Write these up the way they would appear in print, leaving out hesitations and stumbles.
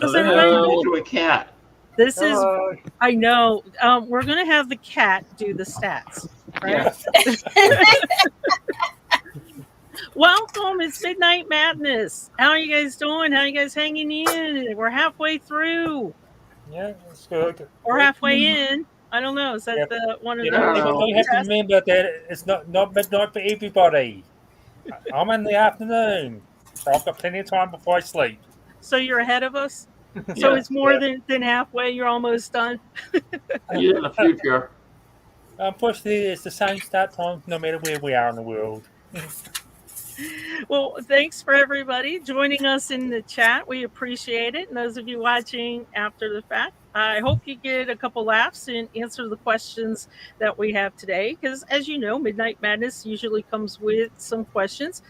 How's everybody doing? To a cat. This is, I know. We're gonna have the cat do the stats, right? Welcome, it's Midnight Madness. How are you guys doing? How are you guys hanging in? We're halfway through. Yeah, that's good. Or halfway in. I don't know. Is that the one of you those? You have to remember that it's not midnight for everybody. I'm in the afternoon, so I've got plenty of time before I sleep. So you're ahead of us? So it's more than halfway? You're almost done? You're in the future. Unfortunately, it's the same start time no matter where we are in the world. Well, thanks for everybody joining us in the chat. We appreciate it. And those of you watching after the fact, I hope you get a couple laughs and answer the questions that we have today. Because as you know, Midnight Madness usually comes with some questions.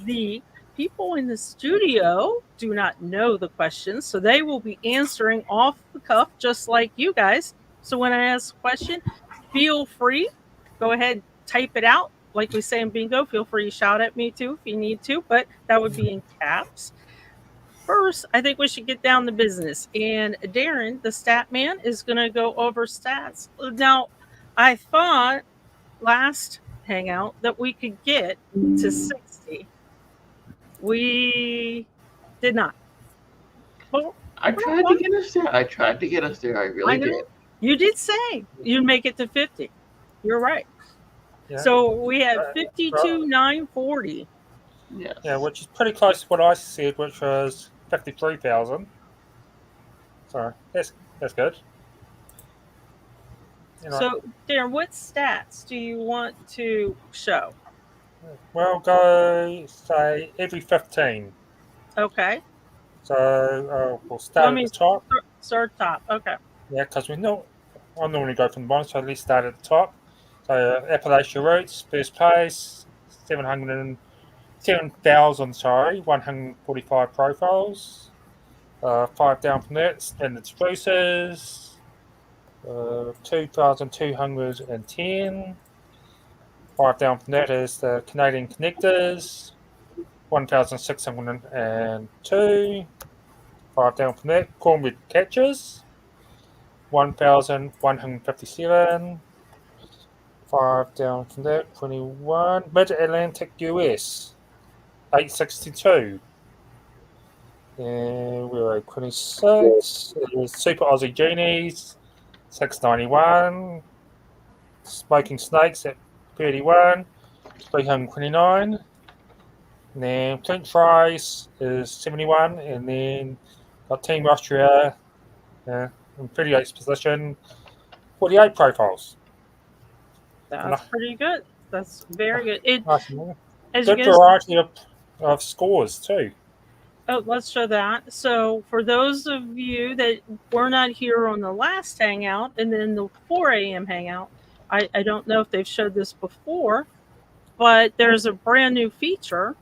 The people in the studio do not know the questions, so they will be answering off the cuff, just like you guys. So when I ask a question, feel free, go ahead, type it out. Like we say in bingo, feel free to shout at me too if you need to, but that would be in caps. First, I think we should get down to business. And Darren, the stat man, is going to go over stats. Now, I thought last hangout that we could get to 60. We did not. Well, I tried to get us there. I really did. You did say you'd make it to 50. You're right. Yeah. So we have 52,940. Yes. Yeah, which is pretty close to what I said, which was 53,000. So that's good. So, Darren, what stats do you want to show? Well, go say every 15. Okay. So we'll start at the top. Start top. Okay. Yeah, because I normally go from the bottom, so let's start at the top. So Appalachia Roots, first place, 145 profiles. 5 down from that, Standard Spruces, 2,210. 5 down from that is the Canadian Connectors, 1,602. 5 down from that, Cornbread Catchers, 1,157. 5 down from that, 21. Mid-Atlantic US, 862. And we're at 26. Super Aussie Genies, 691. Smoking Snakes at 31, 329. And then Flint Fries is 71. And then got Team Austria in 38th position, 48 profiles. That's pretty good. That's very good. Good variety of scores too. Oh, let's show that. So for those of you that were not here on the last hangout and then the 4 a.m. hangout, I don't know if they've showed this before, but there's a brand new feature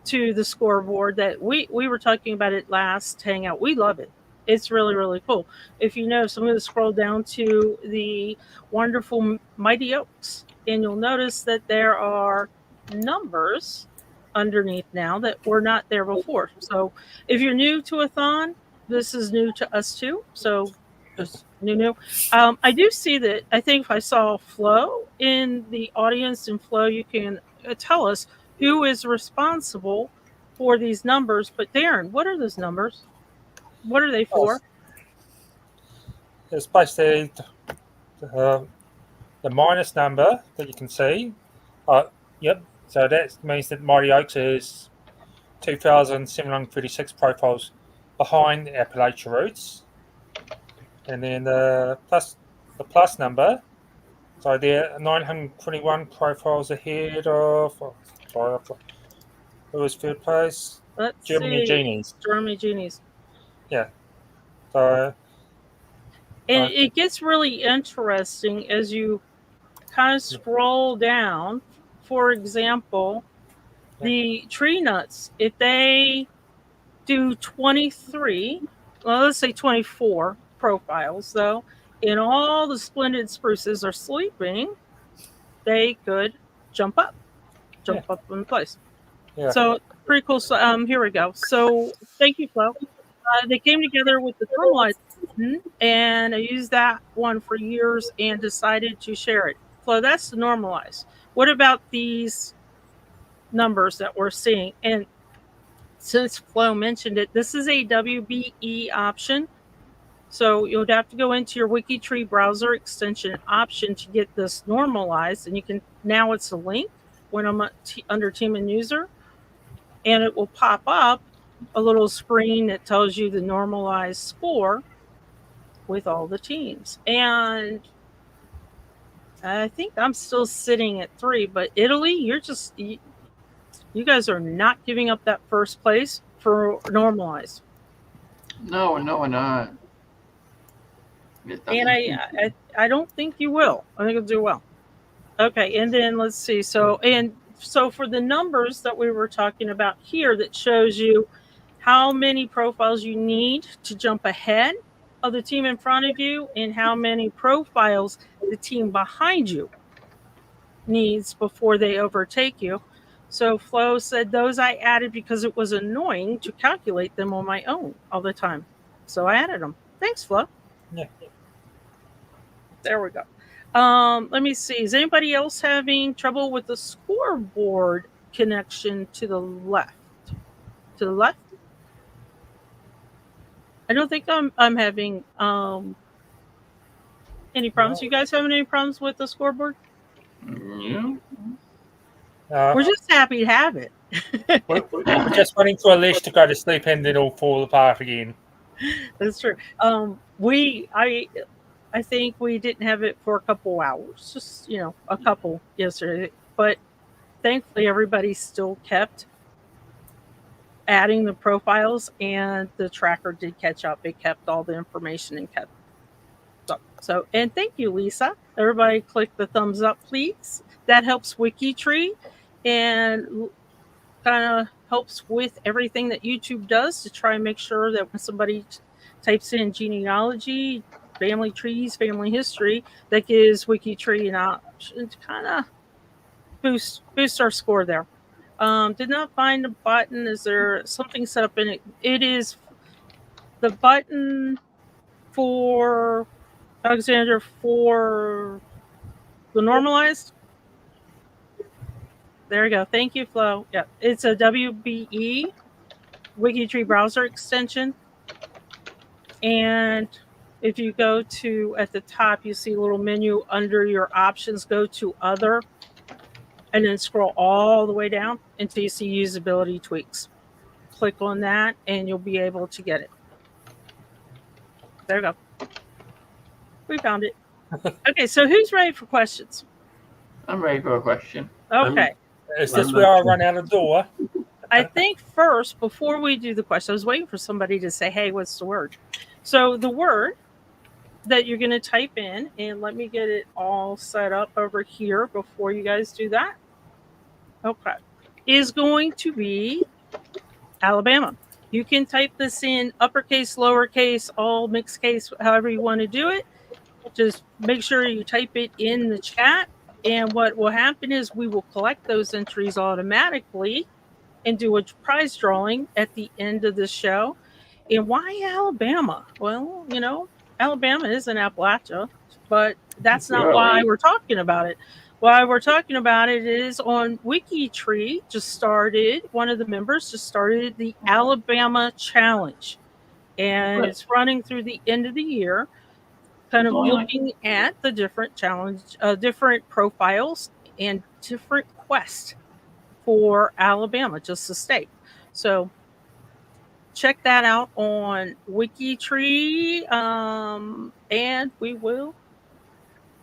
to the scoreboard that we were talking about it last hangout. We love it. It's really, really cool. If you notice, I'm going to scroll down to the wonderful Mighty Oaks, and you'll notice that there are numbers underneath now that were not there before. So if you're new to a thon, this is new to us too. So it's new. I do see that. I think if I saw Flo in the audience, and Flo, you can tell us who is responsible for these numbers. But Darren, what are those numbers? What are they for? It's basically the minus number that you can see. Yep. So that means that Mighty Oaks is 2,736 profiles behind the Appalachia Roots. And then the plus number, so they're 921 profiles ahead of, who was third place? Germany Genies. Germany Genies. Yeah. So. And it gets really interesting as you kind of scroll down. For example, the tree nuts, if they do 23, well, let's say 24 profiles, though, and all the splendid spruces are sleeping, they could jump up in place. Yeah. So pretty cool. So here we go. So thank you, Flo. They came together with the normalized button, and I used that one for years and decided to share it. So that's the normalized. What about these numbers that we're seeing? And since Flo mentioned it, this is a WBE option. So you'd have to go into your WikiTree browser extension option to get this normalized. And you can, now it's a link when I'm under team and user, and it will pop up a little screen that tells you the normalized score with all the teams. And I think I'm still sitting at 3, but Italy, you guys are not giving up that first place for normalized. No, we're not. And I don't think you will. I think it'll do well. Okay, and then let's see. So for the numbers that we were talking about here, that shows you how many profiles you need to jump ahead of the team in front of you, and how many profiles the team behind you needs before they overtake you. So Flo said those I added because it was annoying to calculate them on my own all the time. So I added them. Thanks, Flo. Yeah. There we go. Let me see. Is anybody else having trouble with the scoreboard connection to the left? To the left? I don't think I'm having any problems. You guys having any problems with the scoreboard? Yeah. We're just happy to have it. We're just running to a list to go to sleep and then it'll fall apart again. That's true. I think we didn't have it for a couple hours, just a couple yesterday. But thankfully, everybody still kept adding the profiles, and the tracker did catch up. It kept all the information and kept up. So, and thank you, Lisa. Everybody, click the thumbs up, please. That helps WikiTree and kind of helps with everything that YouTube does to try and make sure that when somebody types in genealogy, family trees, family history, that gives WikiTree an option to kind of boost our score there. Did not find a button. Is there something set up in it? It is the button for Alexander for the normalized. There we go. Thank you, Flo. Yeah, it's a WBE WikiTree browser extension. And if you go to at the top, you see a little menu under your options. Go to other, and then scroll all the way down until you see usability tweaks. Click on that, and you'll be able to get it. There we go. We found it. Okay, so who's ready for questions? I'm ready for a question. Okay. Is this where I run out of door? I think first, before we do the question, I was waiting for somebody to say, hey, what's the word? So the word that you're going to type in, and let me get it all set up over here before you guys do that. Okay. Is going to be Alabama. You can type this in uppercase, lowercase, all mixed case, however you want to do it. Just make sure you type it in the chat. And what will happen is we will collect those entries automatically and do a prize drawing at the end of the show. And why Alabama? Well, Alabama is in Appalachia, but that's not why we're talking about it. Why we're talking about it is on WikiTree one of the members just started the Alabama Challenge. And it's running through the end of the year, kind of looking at the different different profiles and different quests for Alabama, just the state. So check that out on WikiTree, and we will.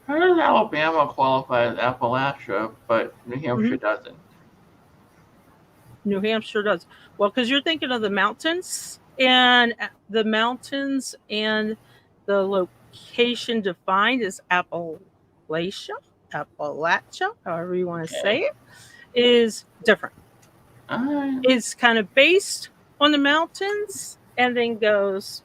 How does Alabama qualify as Appalachia, but New Hampshire doesn't? New Hampshire does. Well, because you're thinking of the mountains, and the location defined as Appalachia, however you want to say it, is different. It's kind of based on the mountains and then goes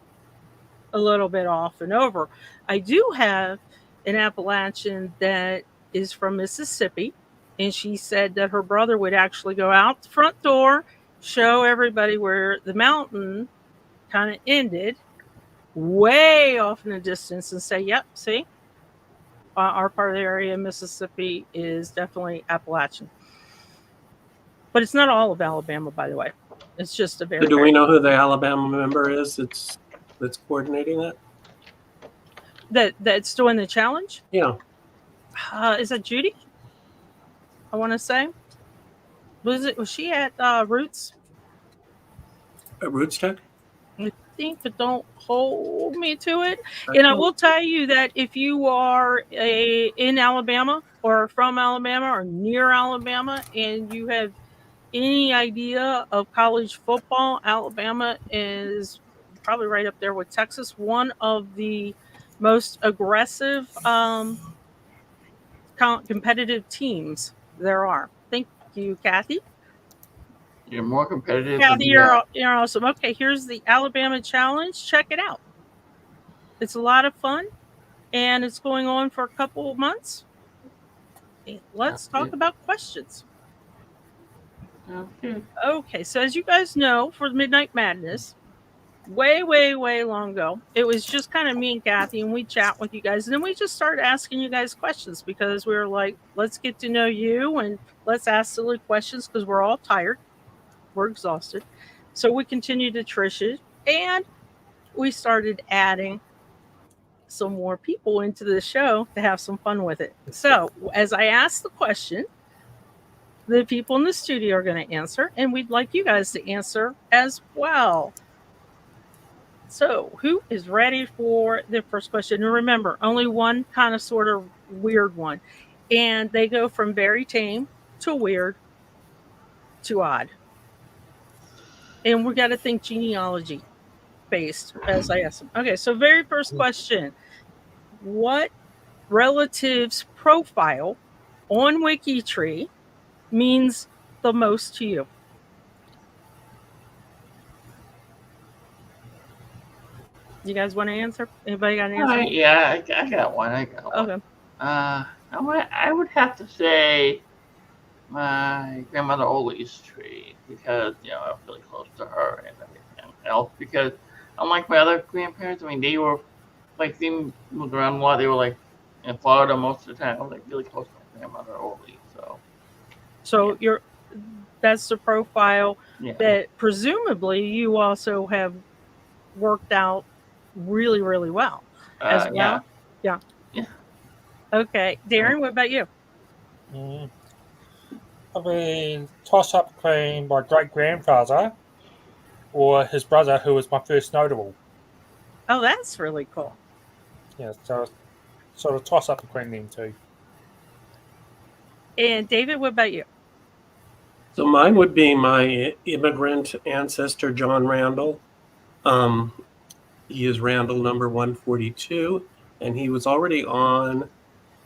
a little bit off and over. I do have an Appalachian that is from Mississippi, and she said that her brother would actually go out the front door, show everybody where the mountain kind of ended way off in the distance and say, yep, see, our part of the area in Mississippi is definitely Appalachian. But it's not all of Alabama, by the way. It's just a very. So do we know who the Alabama member is that's coordinating that? That's doing the challenge? Yeah. Is that Judy? I want to say. Was she at Roots? At Roots Tech? I think, but don't hold me to it. And I will tell you that if you are in Alabama or from Alabama or near Alabama and you have any idea of college football, Alabama is probably right up there with Texas, one of the most aggressive competitive teams there are. Thank you, Kathy. You're more competitive. Kathy, you're awesome. Okay, here's the Alabama Challenge. Check it out. It's a lot of fun, and it's going on for a couple of months. Let's talk about questions. Okay, so as you guys know, for Midnight Madness, way long ago, it was just kind of me and Kathy, and we chat with you guys, and then we just started asking you guys questions because we were like, let's get to know you, and let's ask silly questions because we're all tired. We're exhausted. So we continued to Trisha, and we started adding some more people into the show to have some fun with it. So as I ask the question, the people in the studio are going to answer, and we'd like you guys to answer as well. So who is ready for the first question? And remember, only one kind of sort of weird one. And they go from very tame to weird to odd. And we got to think genealogy based as I ask them. Okay, so very first question. What relative's profile on WikiTree means the most to you? You guys want to answer? Anybody got an answer? Yeah, I got one. Okay. I would have to say my grandmother Oli's tree because I'm really close to her and everything else. Because unlike my other grandparents, I mean, they were like they moved around a lot. They were like in Florida most of the time. I was like really close to my grandmother Oli. So that's the profile that presumably you also have worked out really well as well. Yeah. Okay, Darren, what about you? I mean, toss up between my great grandfather or his brother, who was my first notable. Oh, that's really cool. Yeah, so sort of toss up between them two. And David, what about you? So mine would be my immigrant ancestor, John Randall. He is Randall number 142, and he was already on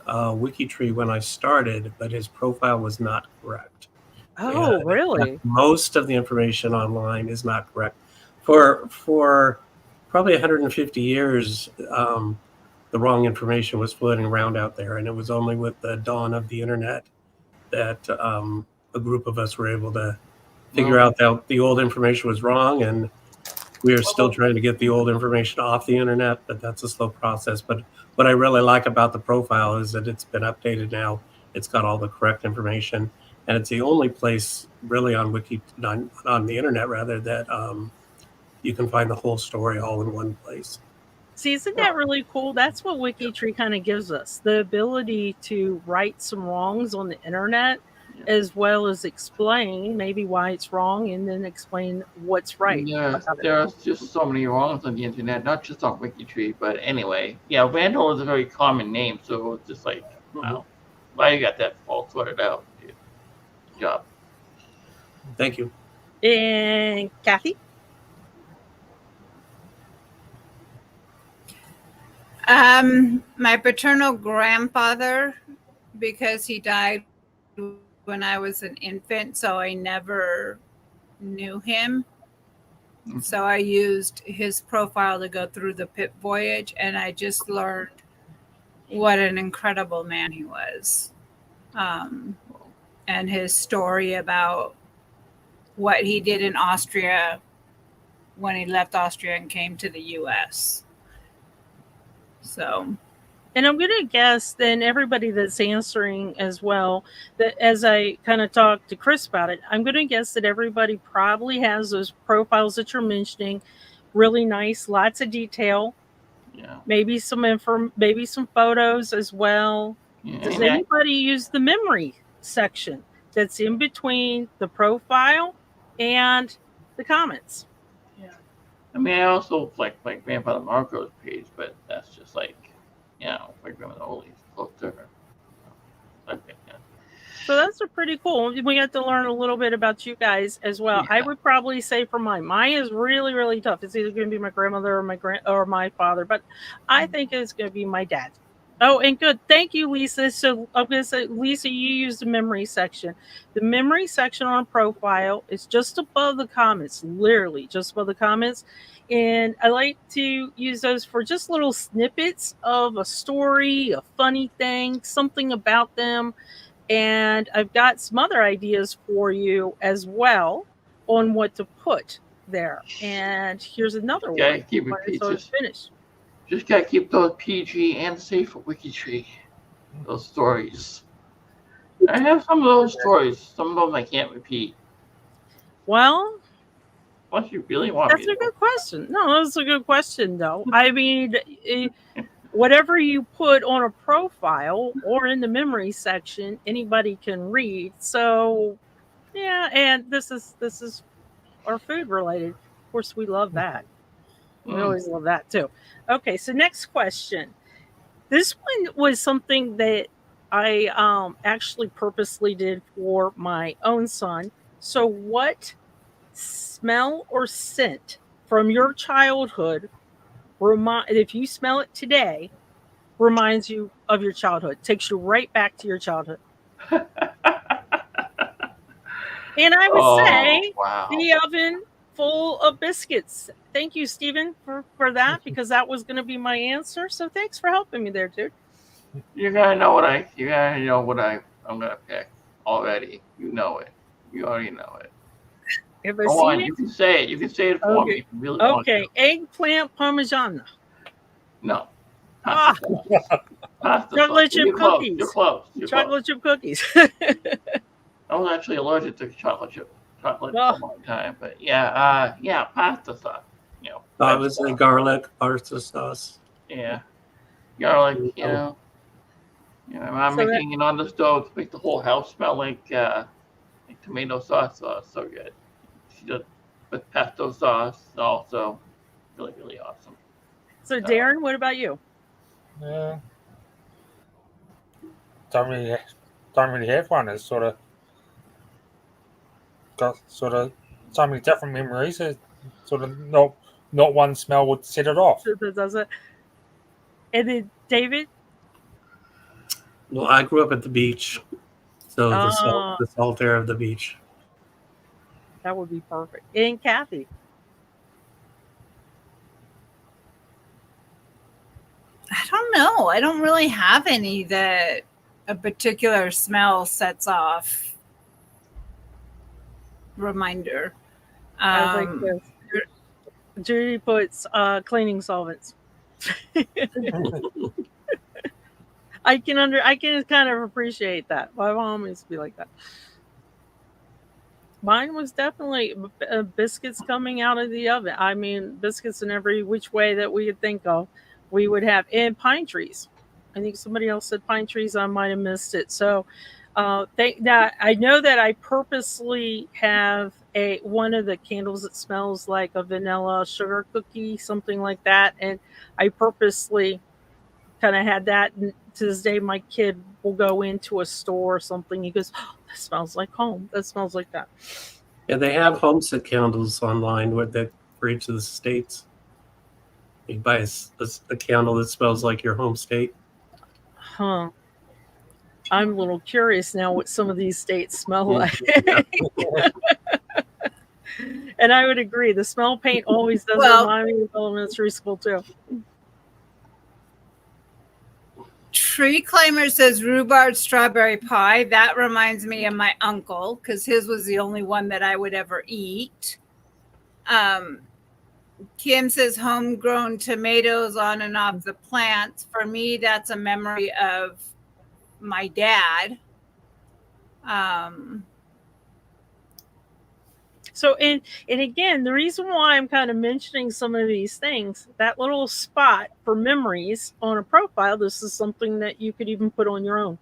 WikiTree when I started, but his profile was not correct. Oh, really? Most of the information online is not correct. For probably 150 years, the wrong information was floating around out there, and it was only with the dawn of the internet that a group of us were able to figure out that the old information was wrong, and we are still trying to get the old information off the internet, but that's a slow process. But what I really like about the profile is that it's been updated now. It's got all the correct information, and it's the only place really on on the internet rather that you can find the whole story all in one place. See, isn't that really cool? That's what WikiTree kind of gives us, the ability to right some wrongs on the internet, as well as explain maybe why it's wrong and then explain what's right. Yeah, there are just so many wrongs on the internet, not just on WikiTree, but anyway. Yeah, Randall is a very common name, so it's just like, wow, why you got that all sorted out. Good job. Thank you. And Kathy? My paternal grandfather, because he died when I was an infant, so I never knew him. So I used his profile to go through the Pip voyage, and I just learned what an incredible man he was. And his story about what he did in Austria when he left Austria and came to the U.S. So, And I'm going to guess then everybody that's answering as well, that as I kind of talked to Chris about it, I'm going to guess that everybody probably has those profiles that you're mentioning, really nice, lots of detail, Yeah. maybe some maybe some photos as well. Yeah. Does and that- anybody use the memory section that's in between the profile and the comments? I mean, I also like my grandfather Marco's page, but that's just like, my grandmother Ollie's close to her. Okay, yeah. So that's a pretty cool. We got to learn a little bit about you guys as well. Yeah. I would probably say for mine is really, really tough. It's either going to be my grandmother or my father, but I think it's going to be my dad. Oh, and good. Thank you, Lisa. So I'm going to say, Lisa, you use the memory section. The memory section on a profile is just above the comments, literally just above the comments. And I like to use those for just little snippets of a story, a funny thing, something about them. And I've got some other ideas for you as well on what to put there. And here's another Yeah, one. keep it So it's PG. finished. Just gotta keep those PG and safe for WikiTree. Those stories. I have some of those stories. Some of them I can't repeat. Well, Unless you really want that's me a to. good question. No, that's a good question, though. I mean, whatever you put on a profile or in the memory section, anybody can read. So, yeah, and this is our food related. Of course, we love that. We always love that too. Okay, so next question. This one was something that I actually purposely did for my own son. So, what smell or scent from your childhood if you smell it today, reminds you of your childhood, takes you right back to your childhood? And I would say wow. the oven full of biscuits. Thank you, Stephen, for that, because that was going to be my answer. So thanks for helping me there, dude. You gotta know what I'm gonna pick already. You know it. You already know it. If I Go see on, it, you can say it. You can say it for me if you really want okay. to. Eggplant parmesan. No. Ah, Pasta chocolate sauce. You're chip close. cookies. You're close. You're close. Chocolate chip cookies. I was actually allergic to chocolate Oh. for a long time, but yeah, pasta sauce. Obviously, garlic, pasta sauce. Yeah, garlic. Oh. I'm So making it on the stove to make the whole house smell like tomato sauce. So good. She does with pesto sauce, also really, really awesome. So Darren, what about you? Don't really have one. It's sort of got sort of so many different memories. It's sort of not one smell would set it off. That does it. And then David. Well, I grew up at the beach, so the salt air of the beach. That would be perfect. And Kathy. I don't know. I don't really have any that a particular smell sets off reminder. I like this. Judy puts cleaning solvents. I can kind of appreciate that. My mom used to be like that. Mine was definitely biscuits coming out of the oven. I mean, biscuits in every which way that we could think of. We would have, and pine trees. I think somebody else said pine trees. I might have missed it. So that I know that I purposely have one of the candles that smells like a vanilla sugar cookie, something like that, and I purposely kind of had that. And to this day, my kid will go into a store or something. He goes, "Oh, that smells like home. That smells like that." Yeah, they have homestead candles online for each of the states. You buy a candle that smells like your home state. Huh. I'm a little curious now what some of these states smell like. And I would agree. The smell paint always does remind me of elementary school too. Tree Climber says rhubarb strawberry pie. That reminds me of my uncle because his was the only one that I would ever eat. Kim says homegrown tomatoes on and off the plants. For me, that's a memory of my dad. So, and again, the reason why I'm kind of mentioning some of these things, that little spot for memories on a profile, this is something that you could even put on your own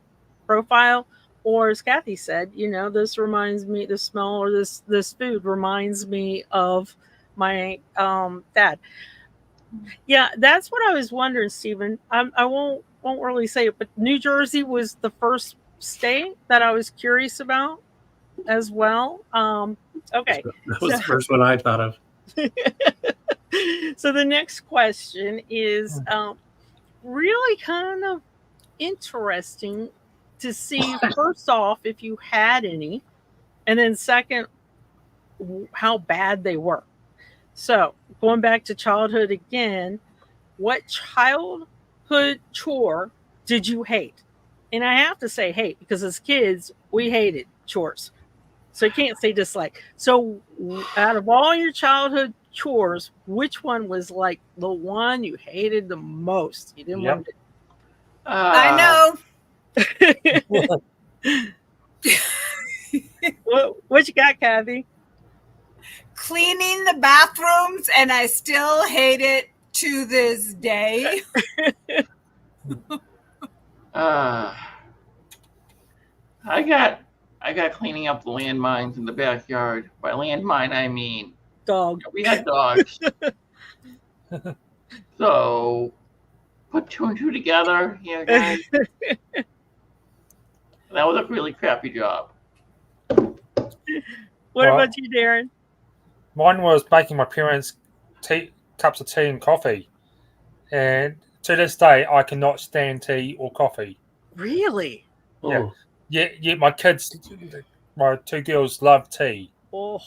profile. Or as Kathy said, this reminds me, the smell or this food reminds me of my dad. Yeah, that's what I was wondering, Stephen. I won't really say it, but New Jersey was the first state that I was curious about as well. Okay. That was the first one I thought of. So the next question is really kind of interesting to see, first off, if you had any, and then second, how bad they were. So going back to childhood again, what childhood chore did you hate? And I have to say hate because as kids, we hated chores. So you can't say dislike. So out of all your childhood chores, which one was like the one you hated the most? You didn't want to do. I know. What you got, Kathy? Cleaning the bathrooms, and I still hate it to this day. I got cleaning up the landmines in the backyard. By landmine, I mean dog. We had dogs. So put 2 and 2 together, guys. That was a really crappy job. What about you, Darren? Mine was making my parents cups of tea and coffee. And to this day, I cannot stand tea or coffee. Really? Yeah. Yeah, my kids, my 2 girls love tea. Oh.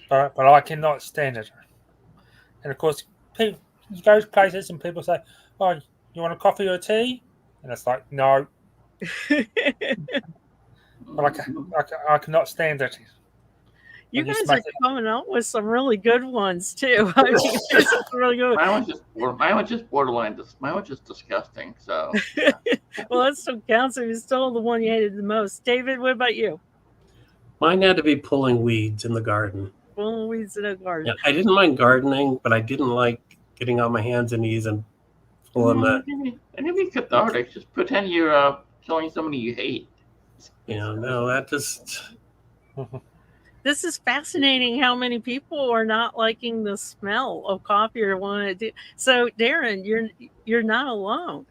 But I cannot stand it. And of course, you go to places and people say, "Oh, you want a coffee or a tea?" And it's like, no. But I cannot stand it. You guys are coming up with some really good ones too. I mean, this is really good. Mine was just borderline. Mine was just disgusting. So, well, that still counts. It was still the one you hated the most. David, what about you? Mine had to be pulling weeds in the garden. Pulling weeds in a garden. Yeah, I didn't mind gardening, but I didn't like getting on my hands and knees and pulling that. And it'd be cathartic. Just pretend you're killing somebody you hate. No, that just. This is fascinating how many people are not liking the smell of coffee or want to do. So, Darren, you're not alone.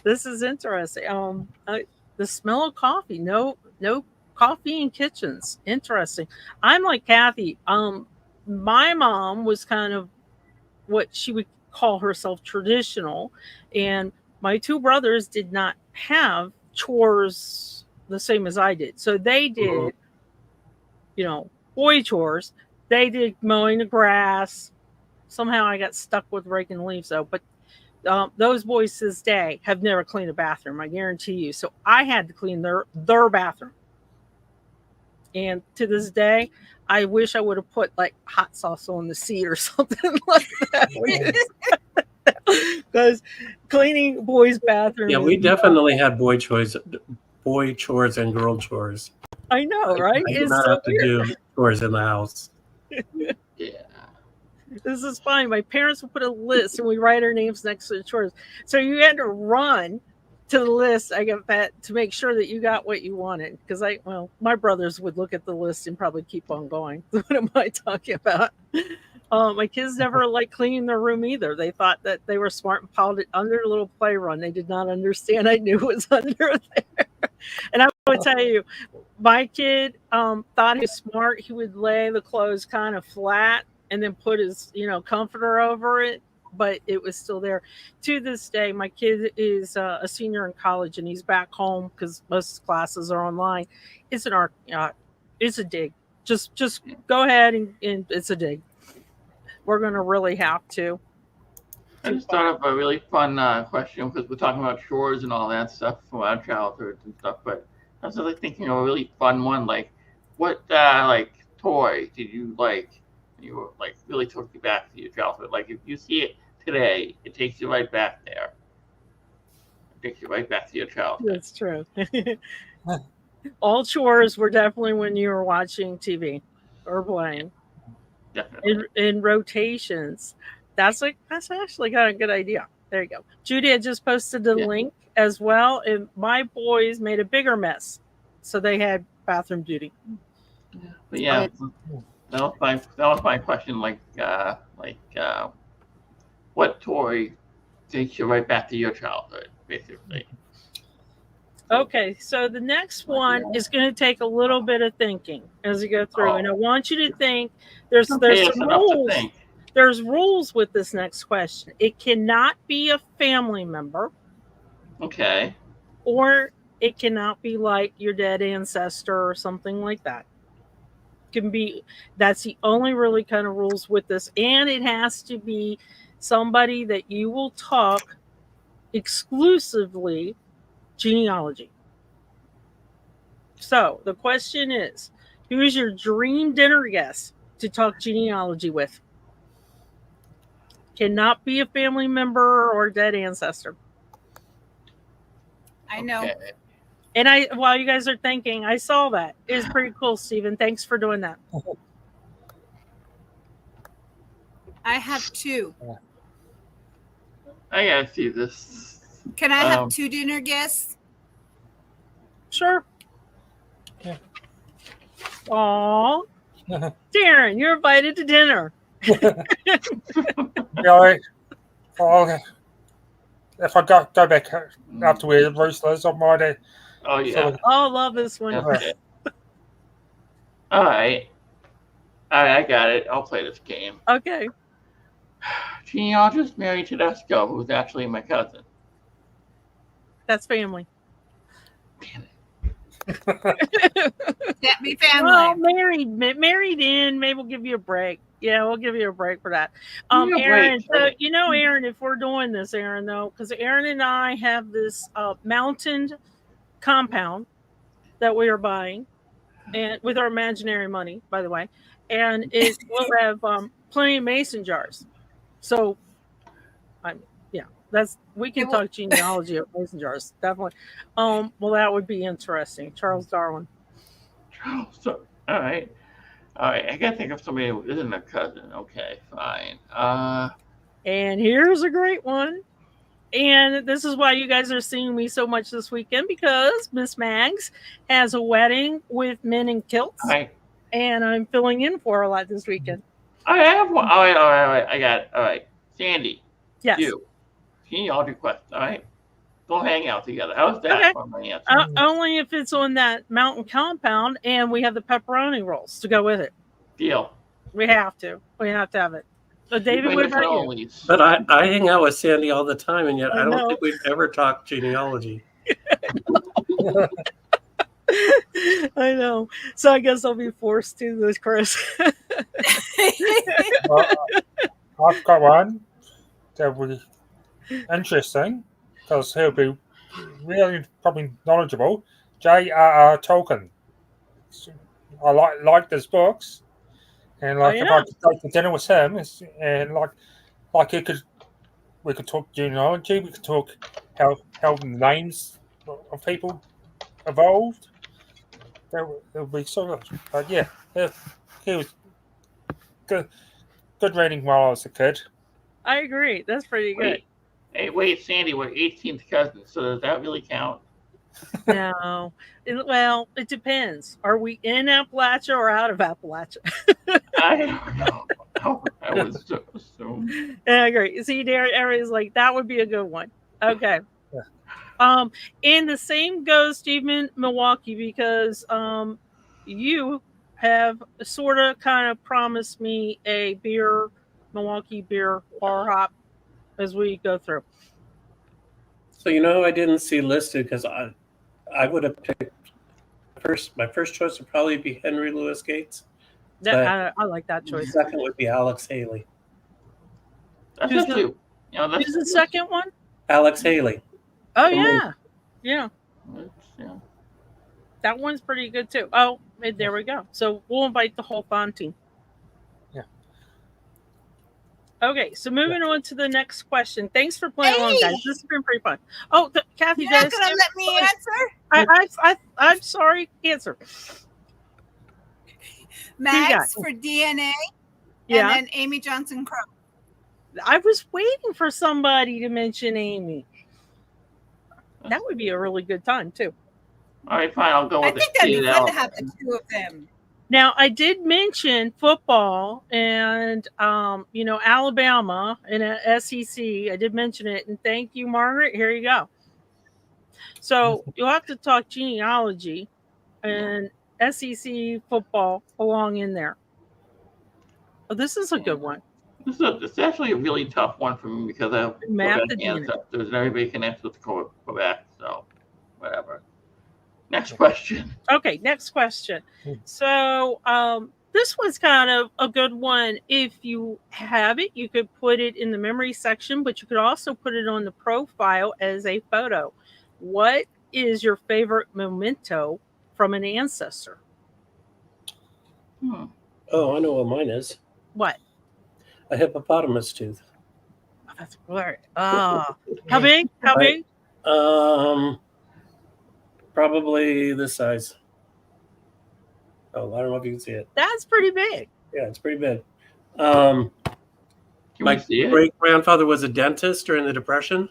This is interesting. The smell of coffee. No coffee in kitchens. Interesting. I'm like Kathy. My mom was kind of what she would call herself traditional, and my 2 brothers did not have chores the same as I did. So they did. Boy chores. They did mowing the grass. Somehow I got stuck with raking leaves though. But those boys to this day have never cleaned a bathroom, I guarantee you. So I had to clean their bathroom. And to this day, I wish I would have put like hot sauce on the seat or something like that. Because cleaning boys' bathrooms. Yeah, we definitely had boy chores and girl chores. I know, right? I did not have to do chores in the house. Yeah. This is fine. My parents would put a list and we write our names next to the chores. So you had to run to the list, I get that, to make sure that you got what you wanted. Because my brothers would look at the list and probably keep on going. What am I talking about? My kids never liked cleaning their room either. They thought that they were smart and piled it under a little play run. They did not understand I knew it was under there. And I would tell you, my kid thought he was smart. He would lay the clothes kind of flat and then put his, comforter over it, but it was still there. To this day, my kid is a senior in college and he's back home because most classes are online. It's it's a dig. Just go ahead and it's a dig. We're going to really have to. I just thought of a really fun question because we're talking about chores and all that stuff from our childhood and stuff. But I was really thinking of a really fun one, like what toy did you like You were like really took you back to your childhood. Like if you see it today, it takes you right back there. It takes you right back to your childhood. That's true. All chores were definitely when you were watching TV or playing Definitely. in rotations. That's actually got a good idea. There you go. Judy had just posted the Yeah. link as well, and my boys made a bigger mess, so they had bathroom duty. But yeah, that was my question. What toy takes you right back to your childhood, basically? Okay, so the next one is going to take a little bit of thinking as you go through, and I want you to think. There's some rules. There's rules with this next question. It cannot be a family member. Okay. Or it cannot be like your dead ancestor or something like that. That's the only really kind of rules with this, and it has to be somebody that you will talk exclusively genealogy. So the question is, who is your dream dinner guest to talk genealogy with? Cannot be a family member or dead ancestor. I know. Okay. And while you guys are thinking, I saw that. It's pretty cool, Stephen. Thanks for doing that. I have two. I gotta see this. Can I have two dinner guests? Sure. Yeah. Aw. Darren, you're invited to dinner. Yeah, if I go back after we roosters, I might. Oh yeah. Oh, love this one. Okay. All right, I got it. I'll play this game. Okay. Genealogist Mary Tedesco, who's actually my cousin. That's family. Damn it. That be family. Well, married in. Maybe we'll give you a break. Yeah, we'll give you a break for that. Aaron, so Aaron, if we're doing this, Aaron, though, because Aaron and I have this mountained compound that we are buying, and with our imaginary money, by the way, and it will have plenty of mason jars. So, we can talk genealogy of mason jars, definitely. Well, that would be interesting. Charles Darwin. So, all right. I gotta think of somebody who isn't a cousin. Okay, fine. And here's a great one. And this is why you guys are seeing me so much this weekend, because Miss Mags has a wedding with men in kilts. Right. And I'm filling in for her a lot this weekend. I have one. All right. I got it. All right. Sandy. Yes. You. Genealogy quest. All right. Go hang out together. How's that for my answer? Only if it's on that mountain compound and we have the pepperoni rolls to go with it. Deal. We have to. We have to have it. So, David, what about you? But I hang out with Sandy all the time, and yet I don't think we've ever talked genealogy. I know. So I guess I'll be forced to this, Chris. Well, I've got one that will be interesting because he'll be really probably knowledgeable. J.R.R. Tolkien. I like his books, and if I could go to dinner with him, and we could talk genealogy, we could talk how the names of people evolved. That would be sort of, but yeah, he was good reading while I was a kid. I agree. That's pretty good. Wait, Sandy, we're 18th cousins, so does that really count? No. Well, it depends. Are we in Appalachia or out of Appalachia? I don't know. I would assume. Yeah, I agree. See, there, everybody's like, that would be a good one. Okay. Yeah. And the same goes, Stephen, Milwaukee, because you have sort of kind of promised me a Milwaukee beer bar hop as we go through. So I didn't see listed because I would have picked my first choice would probably be Henry Louis Gates. I like that choice. The second would be Alex Haley. That's Who's who's the second one? Alex Haley. Oh, yeah. That one's pretty good too. Oh, there we go. So we'll invite the whole Thon team. Yeah. Okay, so moving on to the next question. Thanks for playing along, guys. Hey! This has been pretty fun. Oh, Kathy, You're did I not gonna skip? let me answer? I'm sorry. Answer. Max for DNA, Yeah, and then Amy Johnson Crow. I was waiting for somebody to mention Amy. That would be a really good time too. All right, fine. I'll go I with think it. that'd be fun to have the two of them. Now, I did mention football and, Alabama and SEC. I did mention it. And thank you, Margaret. Here you go. So you'll have to talk genealogy and SEC football along in there. Oh, this is a good one. It's actually a really tough one for me because I have Math Quebec ancestors and everybody connects with Quebec, so whatever. Next question. Okay, next question. So this one's kind of a good one. If you have it, you could put it in the memory section, but you could also put it on the profile as a photo. What is your favorite memento from an ancestor? Oh, I know what mine is. What? A hippopotamus tooth. Oh, that's great. How big? How big? Probably this size. Oh, I don't know if you can see it. That's pretty big. Yeah, it's pretty big. Can My we see it? great-grandfather was a dentist during the Depression,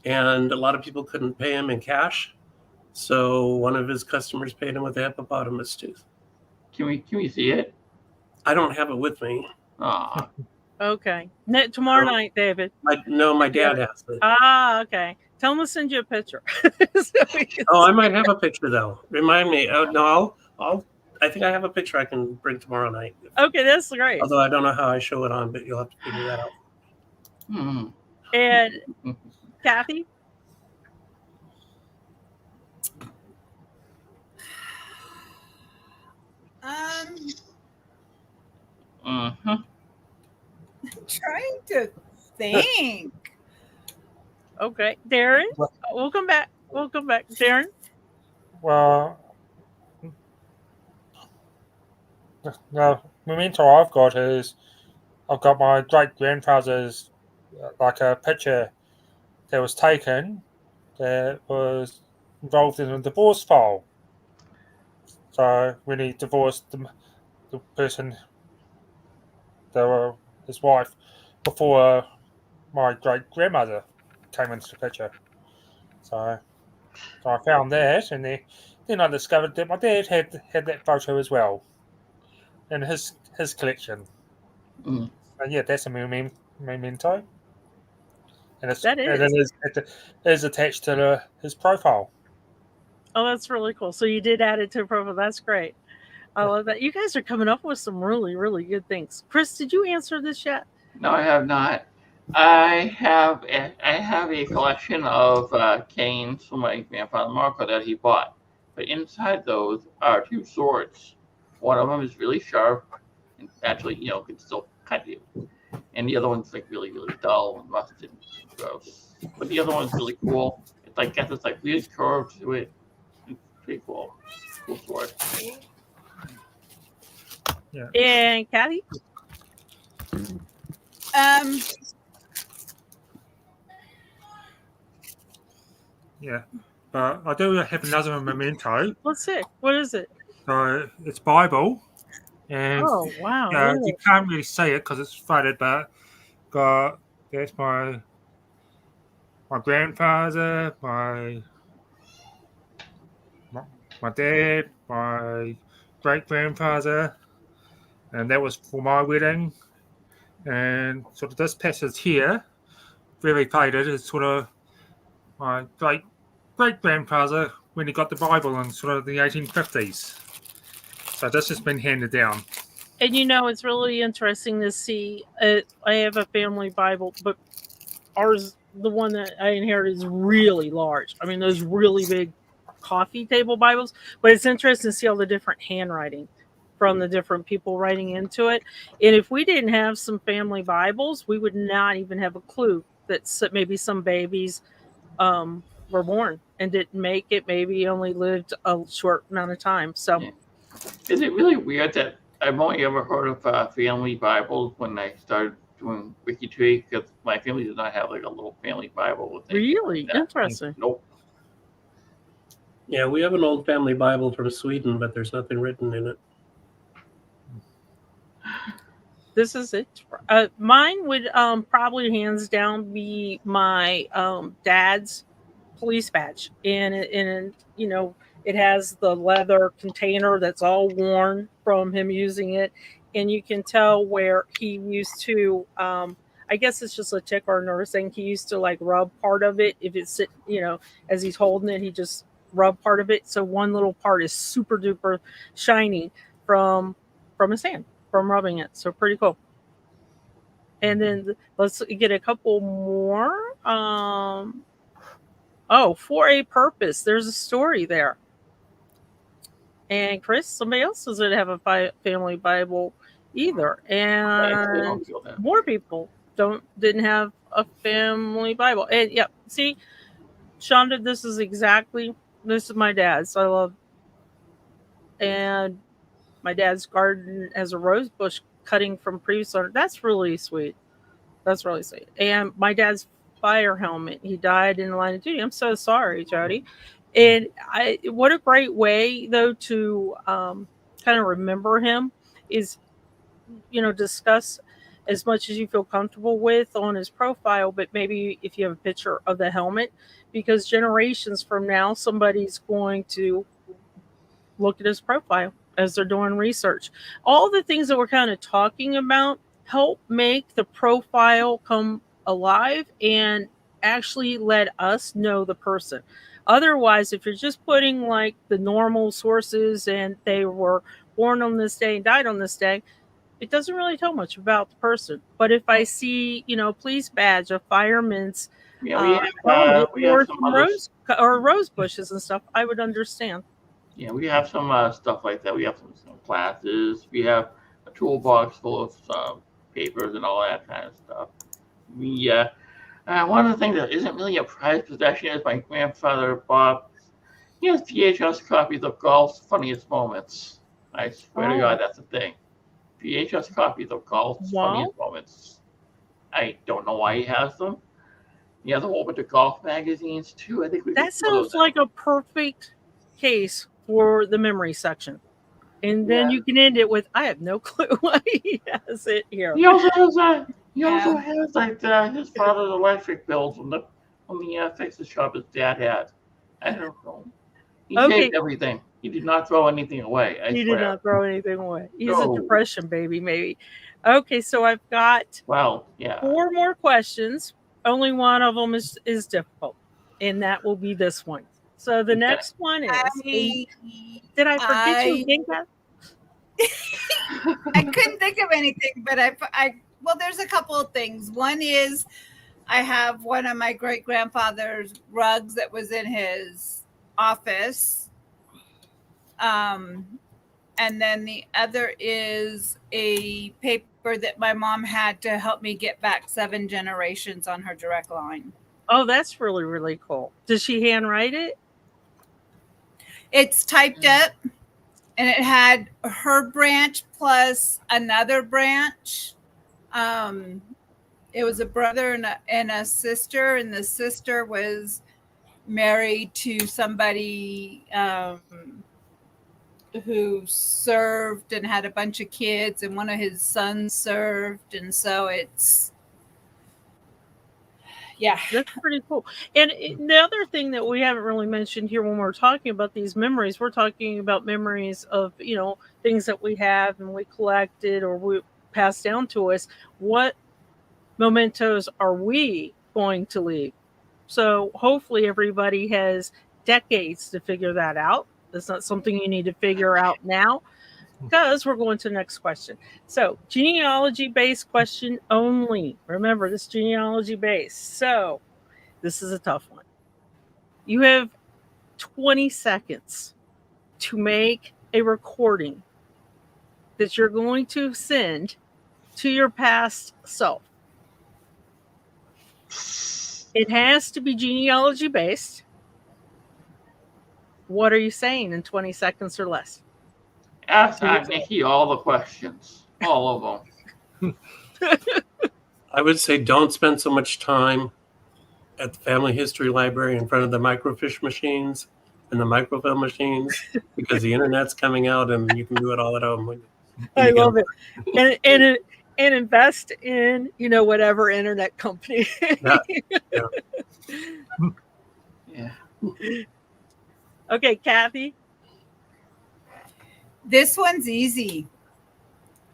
and a lot of people couldn't pay him in cash. So one of his customers paid him with a hippopotamus tooth. Can we see it? I don't have it with me. Aw. Okay. Tomorrow night, David. My dad has it. Okay. Tell him to send you a picture. I might have a picture though. Remind me. No, I think I have a picture I can bring tomorrow night. Okay, that's great. Although I don't know how I show it on, but you'll have to figure that out. And Kathy? I'm trying to think. Okay, Darren, we'll come back. Darren? Well, the memento I've got is I've got my great-grandfather's like a picture that was taken that was involved in a divorce file. So when he divorced the person, his wife, before my great-grandmother came into the picture. So I found that, and then I discovered that my dad had that photo as well in his collection. And yeah, that's a memento. And it is attached to his profile. Oh, that's really cool. So you did add it to the profile. That's great. I love that. You guys are coming up with some really, really good things. Chris, did you answer this yet? No, I have not. I have a collection of canes from my grandfather Marco that he bought. But inside those are two swords. One of them is really sharp and actually, can still cut you. And the other one's like really, really dull and rusted and gross. But the other one's really cool. It's like got this like weird curve to it. It's pretty cool. Cool sword. Yeah. And Kathy? Yeah. But I do have another memento. Let's see. What is it? So it's Bible. And oh, wow. Really? You can't really see it because it's faded, but there's my grandfather, my dad, my great-grandfather, and that was for my wedding. And sort of this passage here, very faded, is sort of my great-grandfather when he got the Bible in sort of the 1850s. So this has been handed down. And it's really interesting to see. I have a family Bible, but ours, the one that I inherited, is really large. I mean, those really big coffee table Bibles. But it's interesting to see all the different handwriting from the different people writing into it. And if we didn't have some family Bibles, we would not even have a clue that maybe some babies were born and didn't make it, maybe only lived a short amount of time. So, Is it really weird that I've only ever heard of family Bibles when I started doing WikiTree because my family does not have like a little family Bible with anything Really like that. interesting. Nope. Yeah, we have an old family Bible from Sweden, but there's nothing written in it. This is it. Mine would probably hands down be my dad's police badge, and you know, it has the leather container that's all worn from him using it, and you can tell where he used to. I guess it's just a tick or nerve thing. He used to like rub part of it if it's, you know, as he's holding it, he just rub part of it. So one little part is super duper shiny from his hand from rubbing it. So pretty cool. And then let's get a couple more. Oh, for a purpose. There's a story there. And Chris, somebody else doesn't have a family Bible either, and more people didn't have a family Bible. And yep, see, Shonda, this is my dad's. I love, and my dad's garden has a rose bush cutting from previous owner. That's really sweet. That's really sweet. And my dad's fire helmet. He died in the line of duty. I'm so sorry, Jody. And what a great way though to kind of remember him is, you know, discuss as much as you feel comfortable with on his profile, but maybe if you have a picture of the helmet, because generations from now, somebody's going to look at his profile as they're doing research. All the things that we're kind of talking about help make the profile come alive and actually let us know the person. Otherwise, if you're just putting like the normal sources and they were born on this day and died on this day, it doesn't really tell much about the person. But if I see, you know, a police badge, a fireman's helmet, or some rose bushes and stuff, I would understand. Yeah, we have some stuff like that. We have some classes. We have a toolbox full of some papers and all that kind of stuff. One of the things that isn't really a prized possession is my grandfather Bob. He has VHS copies of Golf's funniest moments. I swear to God, that's a thing. VHS copies of Golf's funniest moments. I don't know why he has them. He has a whole bunch of golf magazines too. I think that sounds like a perfect case for the memory section. And then you can end it with, I have no clue why he has it here. He also has like his father's electric bills on the fixer shop his dad had. I don't know. He saved everything. He did not throw anything away. He did not throw anything away. He's a depression baby, maybe. Okay, so I've got 4 more questions. Only one of them is difficult, and that will be this one. So the next one is, did I forget you, Ginga? I couldn't think of anything, but well, there's a couple of things. One is I have one of my great grandfather's rugs that was in his office. And then the other is a paper that my mom had to help me get back 7 generations on her direct line. Oh, that's really, really cool. Does she handwrite it? It's typed up, and it had her branch plus another branch. It was a brother and a sister, and the sister was married to somebody who served and had a bunch of kids, and one of his sons served, and so it's that's pretty cool. And the other thing that we haven't really mentioned here when we're talking about these memories, we're talking about memories of, you know, things that we have and we collected or we passed down to us. What mementos are we going to leave? So hopefully everybody has decades to figure that out. That's not something you need to figure out now, because we're going to the next question. So genealogy-based question only. Remember, this genealogy-based. So this is a tough one. You have 20 seconds to make a recording that you're going to send to your past self. It has to be genealogy-based. What are you saying in 20 seconds or less? Ask Nikki all the questions. All of them. I would say don't spend so much time at the family history library in front of the microfiche machines and the microfilm machines because the internet's coming out and you can do it all at home. I love it. And invest in, whatever internet company. Yeah. Yeah. Okay, Kathy. This one's easy.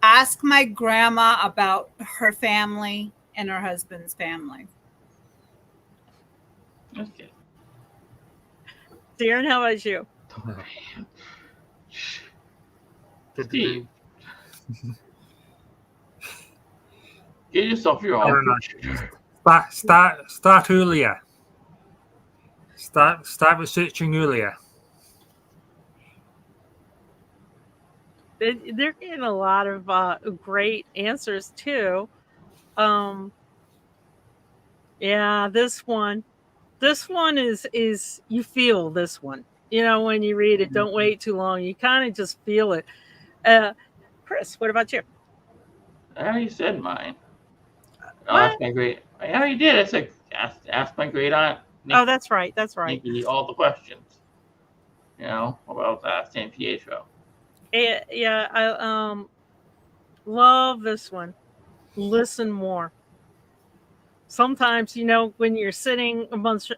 Ask my grandma about her family and her husband's family. Okay. Darren, how about you? Steve. Get yourself your I own don't know. Start earlier. Start researching earlier. They're getting a lot of great answers too. Yeah, this one is you feel this one. When you read it, don't wait too long. You kind of just feel it. Chris, what about you? I already said mine. What? Ask my great. I already did. I said ask my great aunt. Oh, that's right. That's right. Nikki all the questions. About San Pietro. Yeah, I love this one. Listen more. Sometimes, when you're sitting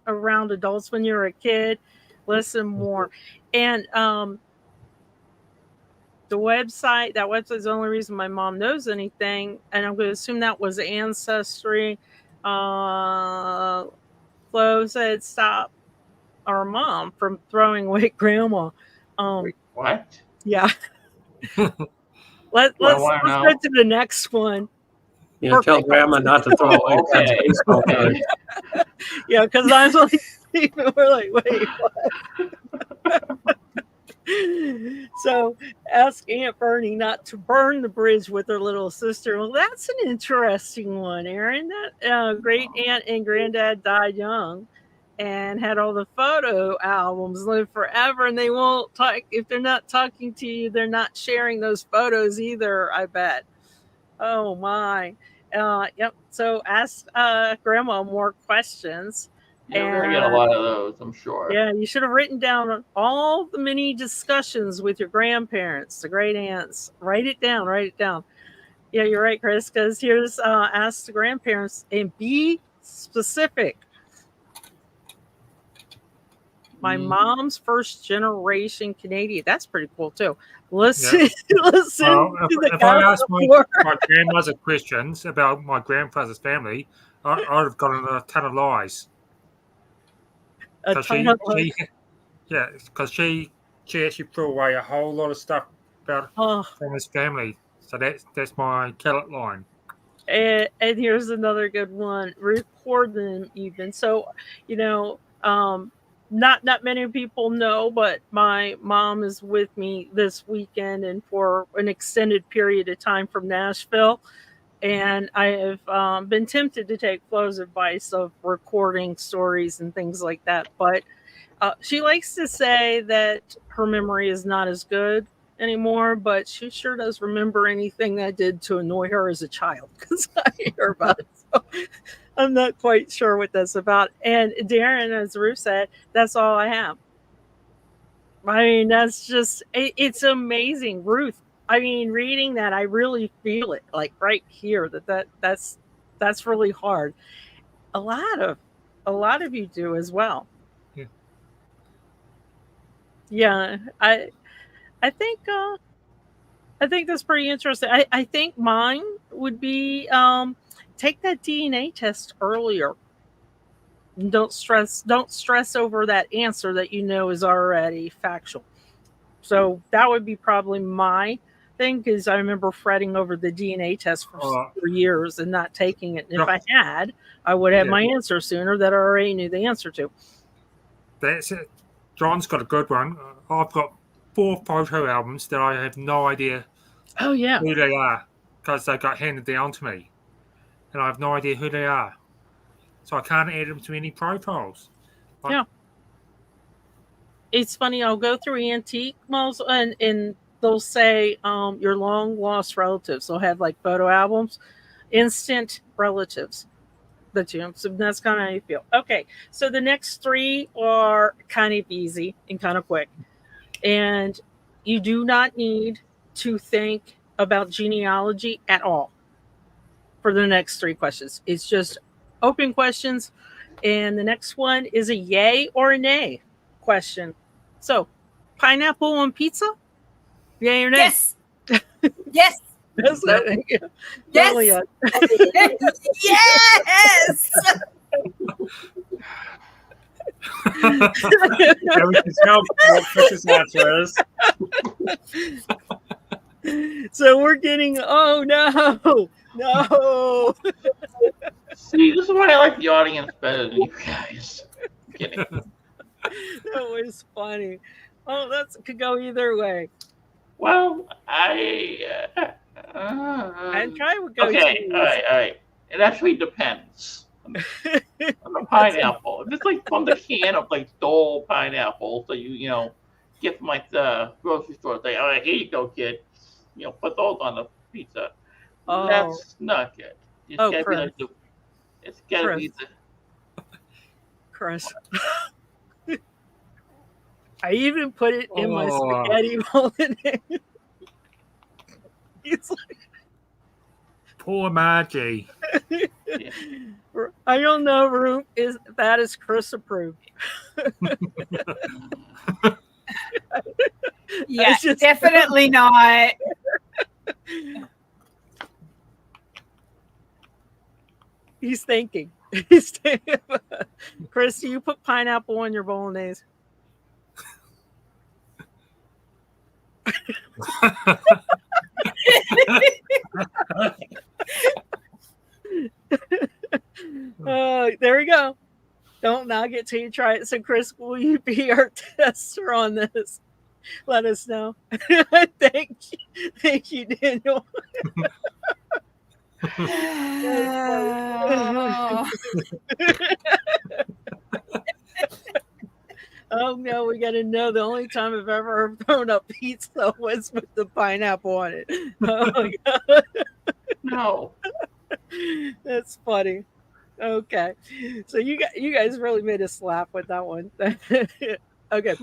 around adults when you're a kid, listen more. And that website is the only reason my mom knows anything, and I'm going to assume that was Ancestry. Flo said stop our mom from throwing away grandma. Wait, what? Yeah. Let's go to the next one. Yeah, tell grandma not to throw away God's baseball card. Yeah, because I'm like, we're like, wait, what? So ask Aunt Bernie not to burn the bridge with her little sister. Well, that's an interesting one, Aaron. That great aunt and granddad died young and had all the photo albums live forever, and they won't talk. If they're not talking to you, they're not sharing those photos either, I bet. Oh my. Yep. So ask grandma more questions. Yeah, we're gonna get a lot of those, I'm sure. Yeah, you should have written down all the many discussions with your grandparents, the great aunts. Write it down. Yeah, you're right, Chris, because here's ask the grandparents and be specific. My mom's first generation Canadian. That's pretty cool too. Listen to the if I asked my grandmother questions about my grandfather's family, I'd have gotten a ton of lies. Because she actually threw away a whole lot of stuff about from his family. So that's my carrot line. And here's another good one. Record them even. So, not many people know, but my mom is with me this weekend and for an extended period of time from Nashville. And I have been tempted to take Flo's advice of recording stories and things like that. But she likes to say that her memory is not as good anymore, but she sure does remember anything I did to annoy her as a child because I hear about it. So I'm not quite sure what that's about. And Darren, as Ruth said, that's all I have. I mean, that's just, it's amazing. Ruth, I mean, reading that, I really feel it like right here that's really hard. A lot of you do as well. Yeah. I think that's pretty interesting. I think mine would be take that DNA test earlier. Don't stress over that answer that is already factual. So that would be probably my thing, because I remember fretting over the DNA test for years and not taking it. And if I had, I would have my answer sooner that I already knew the answer to. That's it. John's got a good one. I've got 4 photo albums that I have no idea who they are because they got handed down to me. And I have no idea who they are. So I can't add them to any profiles. Yeah. It's funny, I'll go through antique malls and they'll say your long lost relatives. They'll have like photo albums. instant relatives. That's kind of how you feel. Okay, so the next 3 are kind of easy and kind of quick. And you do not need to think about genealogy at all for the next 3 questions. It's just open questions. And the next one is a yay or a nay question. So, pineapple on pizza? Yay or nay? Yes. Yes. That's it. Yes. Julia. Yes. Yeah, we can tell what Chris's answer is. So we're getting, oh no. See, this is why I like the audience better than you guys. I'm kidding. That was funny. Oh, that could go either way. Well, And try would go okay, to all right. It actually depends on the pineapple. If it's like from the can of like Dole pineapple, so you get from like the grocery store, say, all right, here you go, kid. Put those on the pizza. Oh. That's not good. It's gotta Chris. be like it's gotta be the Chris. I even put it in my Oh. spaghetti bolognese. It's like, Poor Maggie. I don't know, Room, if that is Chris approved. Yeah, just- definitely not. He's thinking. Chris, do you put pineapple on your bolognese? There we go. Don't knock it till you try it. So, Chris, will you be our tester on this? Let us know. Thank you, Daniel. Oh no, we got to know. The only time I've ever thrown up pizza was with the pineapple on it. Oh my god, no. That's funny. Okay, so you guys really made us laugh with that one. Okay,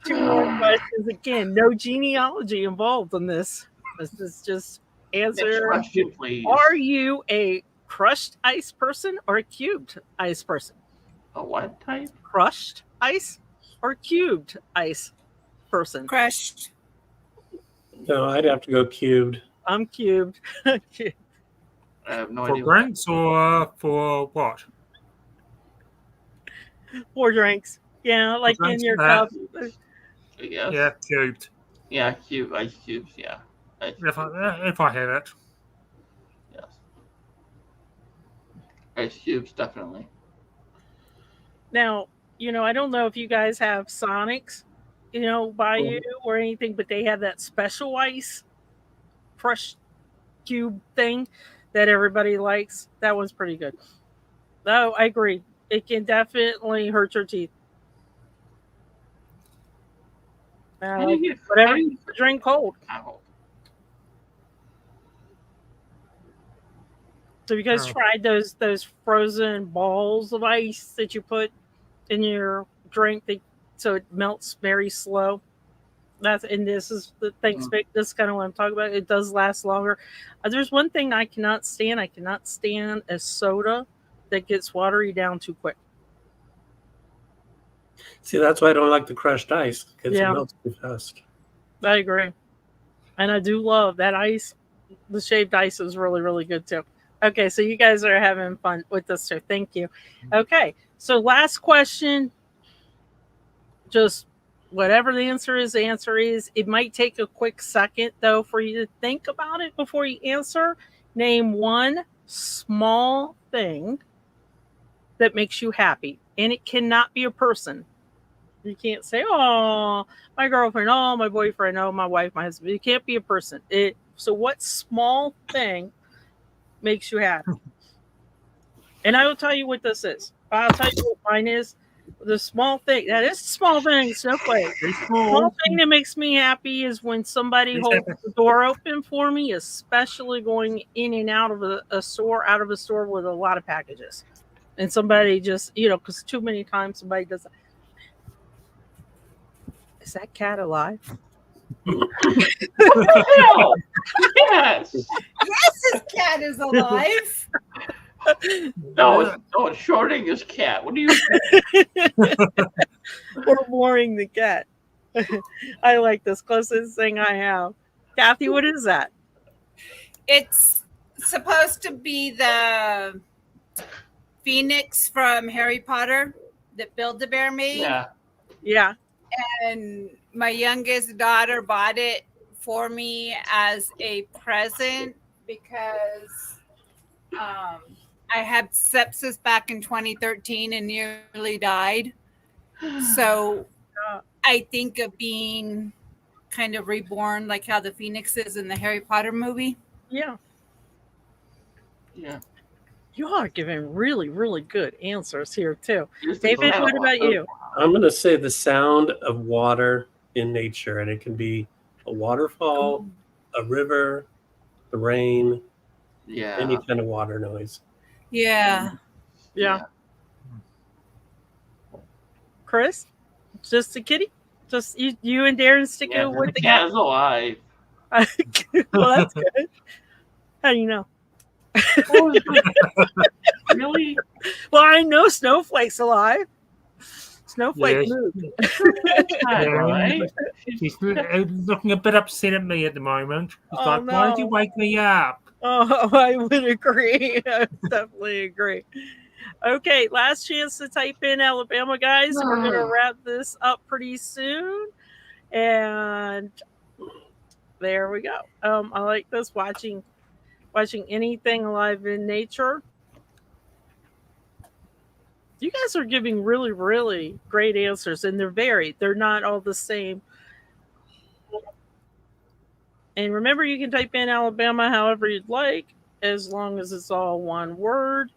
2 more questions. Again, no genealogy involved in this. This is just answer. Next question, please. Are you a crushed ice person or a cubed ice person? A what type? Crushed ice or cubed ice person? Crushed. No, I'd have to go cubed. I'm cubed. I have no For idea. drinks or for what? 4 drinks. Yeah, like in drinks, your yeah. cup. Yes. Yeah, cubed. Yeah, ice cubes. Yeah. If I had it. Yes. Ice cubes, definitely. Now, I don't know if you guys have Sonics, by you or anything, but they have that special ice crushed cube thing that everybody likes. That one's pretty good. Oh, I agree. It can definitely hurt your teeth. How do you Whatever you drink cold. out? So you guys tried those frozen balls of ice that you put in your drink so it melts very slow? This is the thing. This is kind of what I'm talking about. It does last longer. There's one thing I cannot stand. I cannot stand a soda that gets watery down too quick. See, that's why I don't like the crushed ice because Yeah. it melts too fast. I agree. And I do love that ice. The shaved ice is really, really good too. Okay, so you guys are having fun with this too. Thank you. Okay, so last question. Just whatever the answer is, It might take a quick second, though, for you to think about it before you answer. Name one small thing that makes you happy. And it cannot be a person. You can't say, oh, my girlfriend, oh, my boyfriend, oh, my wife, my husband. It can't be a person. So what small thing makes you happy? And I will tell you what this is. I'll tell you what mine is. The small thing, that is a small thing, Snowflake. Very Small small. thing that makes me happy is when somebody Yes, holds Evan. the door open for me, especially going in and out of a store, with a lot of packages. And somebody just, because too many times somebody does that. Is that cat alive? What the hell? Yes. Yes, his cat is alive. No, it's shorting his cat. What do you Or mooring the cat. I like this closest thing I have. Kathy, what is that? It's supposed to be the phoenix from Harry Potter that Build-A-Bear made. Yeah. Yeah. And my youngest daughter bought it for me as a present because I had sepsis back in 2013 and nearly died. So I think of being kind of reborn, like how the Phoenix is in the Harry Potter movie. Yeah. Yeah. You are giving really, really good answers here, too. Just the David, what smell. about you? I'm going to say the sound of water in nature, and it can be a waterfall, a river, the rain, Yeah. any kind of water noise. Yeah. Yeah. Chris? Just a kitty? Just you and Darren sticking Yeah, with the the cat cat? is alive. Well, that's good. How do you know? Oh, really? Well, I know Snowflake's alive. Snowflake Yes. moved. That's not Yeah. right. She's looking a bit upset at me at the moment. She's Oh, like, why did you no. wake me up? Oh, I would agree. I would definitely agree. Okay, last chance to type in Alabama, guys. We're going to wrap this up pretty soon. And there we go. I like this, watching anything alive in nature. You guys are giving really, really great answers, and they're varied. They're not all the same. And remember, you can type in Alabama however you'd like, as long as it's all one word.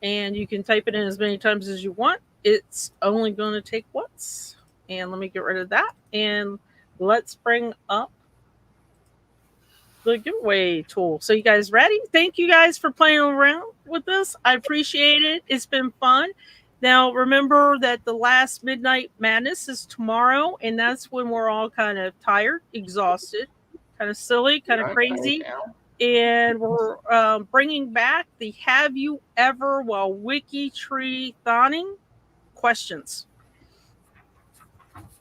And you can type it in as many times as you want. It's only going to take once. And let me get rid of that. And let's bring up the giveaway tool. So you guys ready? Thank you guys for playing around with this. I appreciate it. It's been fun. Now, remember that the last Midnight Madness is tomorrow, and that's when we're all kind of tired, exhausted, kind of silly, kind of crazy. And we're bringing back the Have You Ever while WikiTree Thoning questions.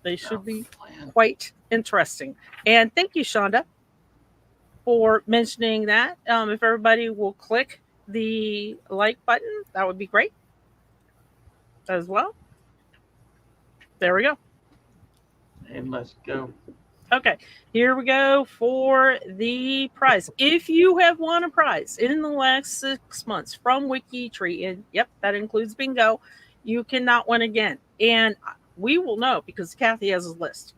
They should be quite interesting. And thank you, Shonda, for mentioning that. If everybody will click the like button, that would be great as well. There we go. And let's go. Okay, here we go for the prize. If you have won a prize in the last 6 months from WikiTree, and yep, that includes bingo, you cannot win again. And we will know because Kathy has a list.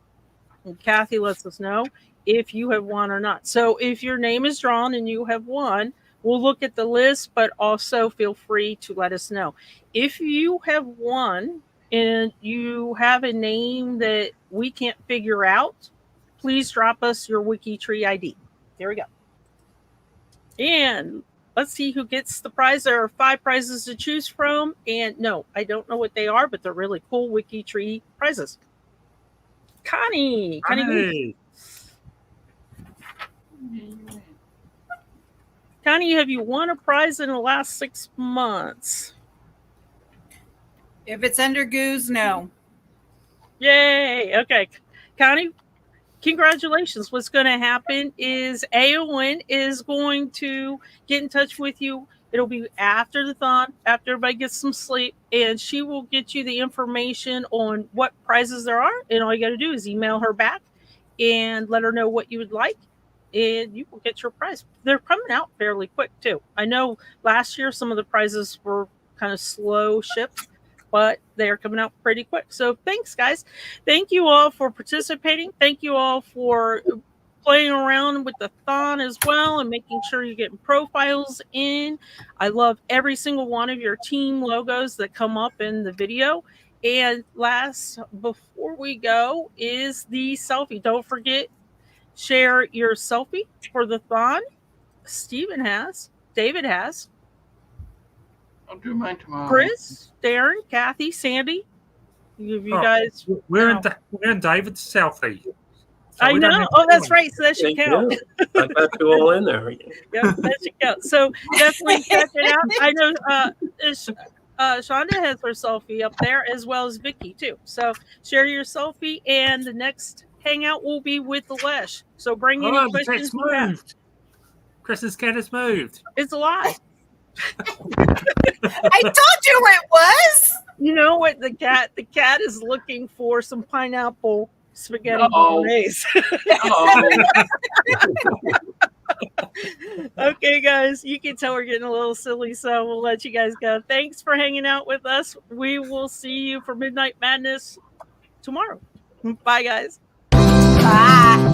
And Kathy lets us know if you have won or not. So if your name is drawn and you have won, we'll look at the list, but also feel free to let us know. If you have won and you have a name that we can't figure out, please drop us your WikiTree ID. There we go. And let's see who gets the prize. There are 5 prizes to choose from. And no, I don't know what they are, but they're really cool WikiTree prizes. Connie. Connie, have you won a prize in the last 6 months? If it's under Goose, no. Yay. Okay. Connie, congratulations. What's going to happen is AON is going to get in touch with you. It'll be after the thon, after everybody gets some sleep, and she will get you the information on what prizes there are. And all you got to do is email her back and let her know what you would like, and you will get your prize. They're coming out fairly quick, too. I know last year some of the prizes were kind of slow shipped, but they're coming out pretty quick. So thanks, guys. Thank you all for participating. Thank you all for playing around with the thon as well and making sure you're getting profiles in. I love every single one of your team logos that come up in the video. And last, before we go, is the selfie. Don't forget, share your selfie for the thon. Stephen has, David has, I'll do mine tomorrow. Chris, Darren, Kathy, Sandy. You Oh, guys. We're know. in David's selfie. So I we don't know. have Oh, to that's do right. So that should Thank count. you. I got you all in there. Yep, that should count. So definitely check it out. I know Shonda has her selfie up there, as well as Vicky too. So share your selfie, and the next hangout will be with the Lesh. So bring any Oh, the questions cat's you have. moved. Chris's cat has moved. It's alive. I told you it was. You know what? The cat is looking for some pineapple spaghetti Uh-oh. bolognese. Uh-oh. Okay, guys, you can tell we're getting a little silly, so we'll let you guys go. Thanks for hanging out with us. We will see you for Midnight Madness tomorrow. Bye, guys. Bye.